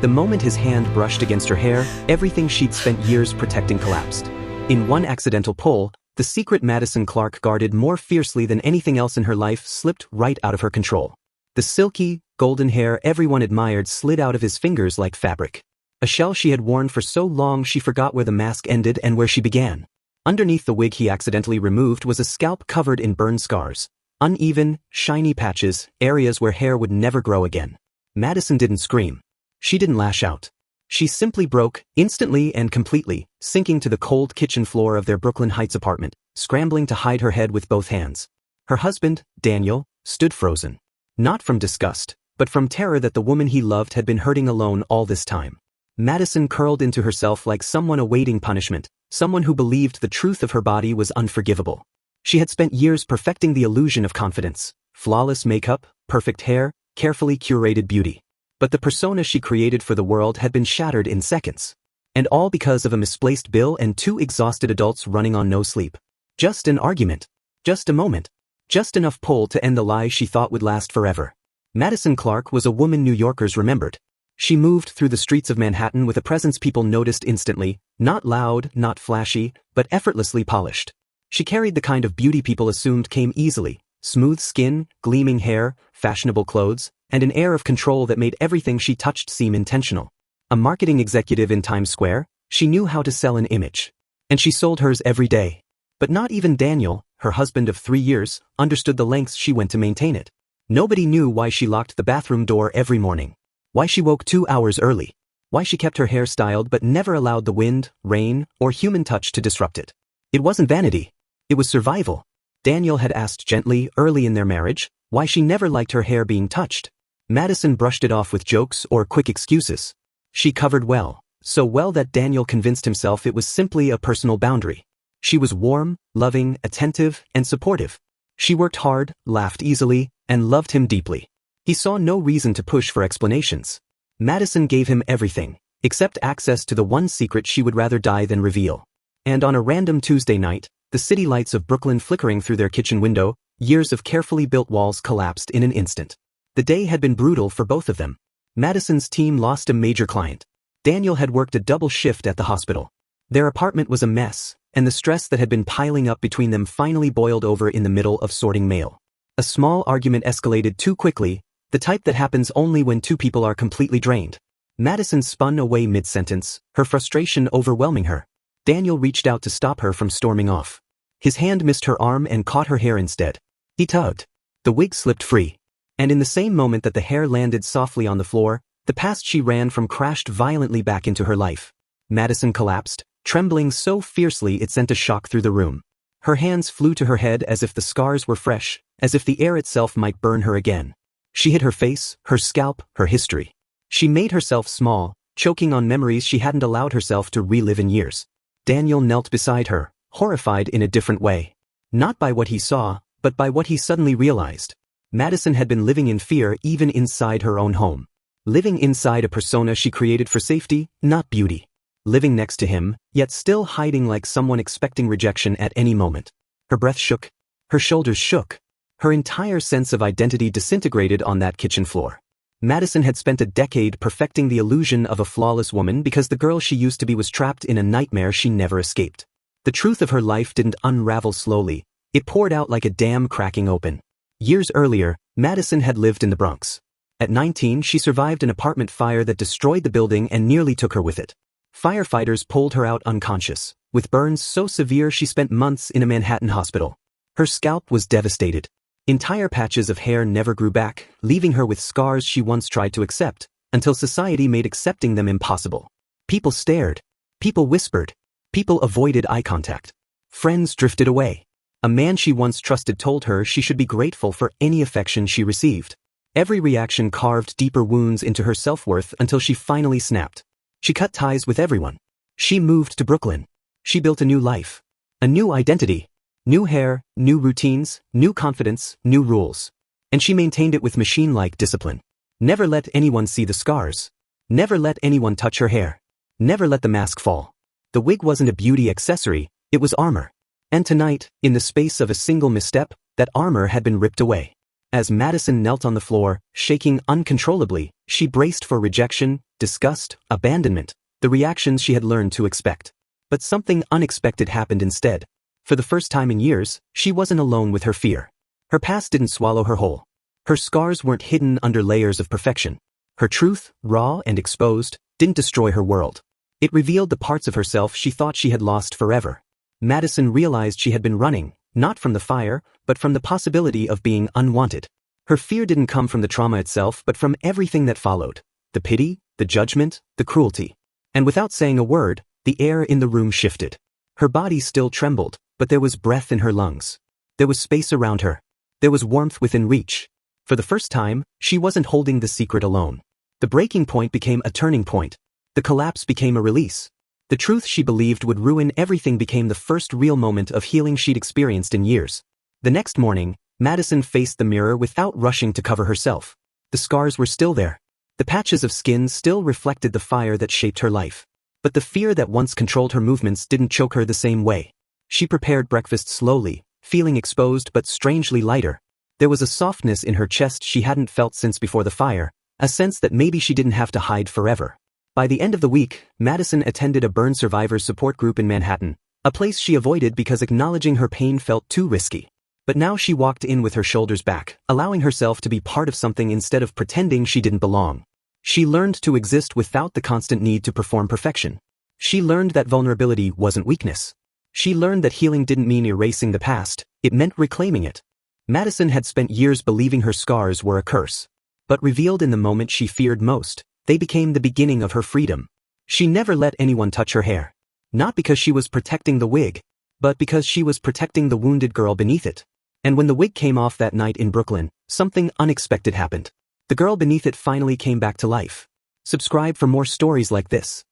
The moment his hand brushed against her hair, everything she'd spent years protecting collapsed. In one accidental pull, the secret Madison Clark guarded more fiercely than anything else in her life slipped right out of her control. The silky, golden hair everyone admired slid out of his fingers like fabric. A shell she had worn for so long she forgot where the mask ended and where she began. Underneath the wig he accidentally removed was a scalp covered in burn scars. Uneven, shiny patches, areas where hair would never grow again. Madison didn't scream. She didn't lash out. She simply broke, instantly and completely, sinking to the cold kitchen floor of their Brooklyn Heights apartment, scrambling to hide her head with both hands. Her husband, Daniel, stood frozen. Not from disgust, but from terror that the woman he loved had been hurting alone all this time. Madison curled into herself like someone awaiting punishment, someone who believed the truth of her body was unforgivable. She had spent years perfecting the illusion of confidence, flawless makeup, perfect hair, carefully curated beauty. But the persona she created for the world had been shattered in seconds. And all because of a misplaced bill and two exhausted adults running on no sleep. Just an argument. Just a moment. Just enough pull to end the lie she thought would last forever. Madison Clark was a woman New Yorkers remembered. She moved through the streets of Manhattan with a presence people noticed instantly, not loud, not flashy, but effortlessly polished. She carried the kind of beauty people assumed came easily: smooth skin, gleaming hair, fashionable clothes, and an air of control that made everything she touched seem intentional. A marketing executive in Times Square, she knew how to sell an image. And she sold hers every day. But not even Daniel, her husband of 3 years, understood the lengths she went to maintain it. Nobody knew why she locked the bathroom door every morning. Why she woke 2 hours early. Why she kept her hair styled but never allowed the wind, rain, or human touch to disrupt it. It wasn't vanity. It was survival. Daniel had asked gently, early in their marriage, why she never liked her hair being touched. Madison brushed it off with jokes or quick excuses. She covered well, so well that Daniel convinced himself it was simply a personal boundary. She was warm, loving, attentive, and supportive. She worked hard, laughed easily, and loved him deeply. He saw no reason to push for explanations. Madison gave him everything, except access to the one secret she would rather die than reveal. And on a random Tuesday night, the city lights of Brooklyn flickering through their kitchen window, years of carefully built walls collapsed in an instant. The day had been brutal for both of them. Madison's team lost a major client. Daniel had worked a double shift at the hospital. Their apartment was a mess, and the stress that had been piling up between them finally boiled over in the middle of sorting mail. A small argument escalated too quickly, the type that happens only when two people are completely drained. Madison spun away mid-sentence, her frustration overwhelming her. Daniel reached out to stop her from storming off. His hand missed her arm and caught her hair instead. He tugged. The wig slipped free. And in the same moment that the hair landed softly on the floor, the past she ran from crashed violently back into her life. Madison collapsed, trembling so fiercely it sent a shock through the room. Her hands flew to her head as if the scars were fresh, as if the air itself might burn her again. She hid her face, her scalp, her history. She made herself small, choking on memories she hadn't allowed herself to relive in years. Daniel knelt beside her, horrified in a different way. Not by what he saw, but by what he suddenly realized. Madison had been living in fear even inside her own home. Living inside a persona she created for safety, not beauty. Living next to him, yet still hiding like someone expecting rejection at any moment. Her breath shook. Her shoulders shook. Her entire sense of identity disintegrated on that kitchen floor. Madison had spent a decade perfecting the illusion of a flawless woman because the girl she used to be was trapped in a nightmare she never escaped. The truth of her life didn't unravel slowly. It poured out like a dam cracking open. Years earlier, Madison had lived in the Bronx. At 19, she survived an apartment fire that destroyed the building and nearly took her with it. Firefighters pulled her out unconscious, with burns so severe she spent months in a Manhattan hospital. Her scalp was devastated. Entire patches of hair never grew back, leaving her with scars she once tried to accept, until society made accepting them impossible. People stared. People whispered. People avoided eye contact. Friends drifted away. A man she once trusted told her she should be grateful for any affection she received. Every reaction carved deeper wounds into her self-worth until she finally snapped. She cut ties with everyone. She moved to Brooklyn. She built a new life. A new identity. New hair, new routines, new confidence, new rules. And she maintained it with machine-like discipline. Never let anyone see the scars. Never let anyone touch her hair. Never let the mask fall. The wig wasn't a beauty accessory, it was armor. And tonight, in the space of a single misstep, that armor had been ripped away. As Madison knelt on the floor, shaking uncontrollably, she braced for rejection, disgust, abandonment, the reactions she had learned to expect. But something unexpected happened instead. For the first time in years, she wasn't alone with her fear. Her past didn't swallow her whole. Her scars weren't hidden under layers of perfection. Her truth, raw and exposed, didn't destroy her world. It revealed the parts of herself she thought she had lost forever. Madison realized she had been running, not from the fire, but from the possibility of being unwanted. Her fear didn't come from the trauma itself but from everything that followed. The pity, the judgment, the cruelty. And without saying a word, the air in the room shifted. Her body still trembled, but there was breath in her lungs. There was space around her. There was warmth within reach. For the first time, she wasn't holding the secret alone. The breaking point became a turning point. The collapse became a release. The truth she believed would ruin everything became the first real moment of healing she'd experienced in years. The next morning, Madison faced the mirror without rushing to cover herself. The scars were still there. The patches of skin still reflected the fire that shaped her life. But the fear that once controlled her movements didn't choke her the same way. She prepared breakfast slowly, feeling exposed but strangely lighter. There was a softness in her chest she hadn't felt since before the fire, a sense that maybe she didn't have to hide forever. By the end of the week, Madison attended a burn survivors support group in Manhattan, a place she avoided because acknowledging her pain felt too risky. But now she walked in with her shoulders back, allowing herself to be part of something instead of pretending she didn't belong. She learned to exist without the constant need to perform perfection. She learned that vulnerability wasn't weakness. She learned that healing didn't mean erasing the past, it meant reclaiming it. Madison had spent years believing her scars were a curse. But revealed in the moment she feared most, they became the beginning of her freedom. She never let anyone touch her hair. Not because she was protecting the wig, but because she was protecting the wounded girl beneath it. And when the wig came off that night in Brooklyn, something unexpected happened. The girl beneath it finally came back to life. Subscribe for more stories like this.